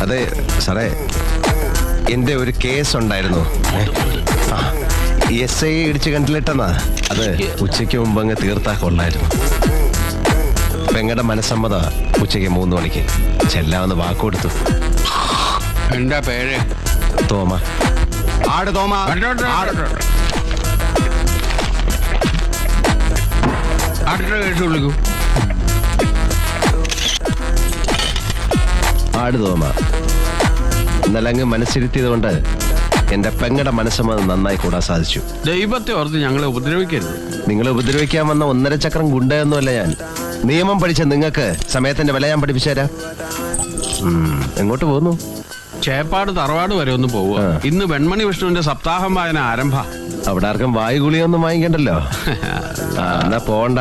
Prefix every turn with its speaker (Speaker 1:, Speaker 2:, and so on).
Speaker 1: അതെ സാറേ, എൻ്റെ ഒരു കേസ് ഉണ്ടായിരുന്നു. SI ഇടിച്ച് കണ്ടിലിട്ടെന്നാ. അത് ഉച്ചയ്ക്ക് മുമ്പ് അങ്ങ് തീർത്താ കൊള്ളായിരുന്നു. പെങ്ങളുടെ മനസ്സമ്മത ഉച്ചയ്ക്ക് 3 മണിക്ക് ചെല്ലാമെന്ന് വാക്കുകൊടുത്തു.
Speaker 2: എന്താ പേര്?
Speaker 1: തോമ.
Speaker 2: ആട് തോമ. അടുത്ത കേസ് വിളിക്കൂ.
Speaker 1: ആട് തോമ. ഇന്നലെ അങ്ങ് മനസ്സിരുത്തിയത് കൊണ്ട് എന്റെ പെങ്ങളുടെ മനസ്സമ്മത് നന്നായി കൂടാൻ സാധിച്ചു.
Speaker 2: ദൈവത്തെ ഓർത്ത് ഞങ്ങളെ ഉപദ്രവിക്കരുത്.
Speaker 1: നിങ്ങളെ ഉപദ്രവിക്കാൻ വന്ന 1.5 ചക്രം ഗുണ്ടയൊന്നുമല്ല ഞാൻ. നിയമം പഠിച്ച നിങ്ങൾക്ക് സമയത്തിന്റെ വില ഞാൻ പഠിപ്പിച്ചു തരാം. എങ്ങോട്ട് പോകുന്നു?
Speaker 2: ചേപ്പാട് തറവാട് വരെ ഒന്ന് പോവുക. ഇന്ന് വെൺമണി വിഷ്ണുവിന്റെ സപ്താഹം വായന ആരംഭ.
Speaker 1: അവിടെ ആർക്കും വായുഗുളിയൊന്നും വാങ്ങിക്കണ്ടല്ലോ. എന്നാ പോണ്ട.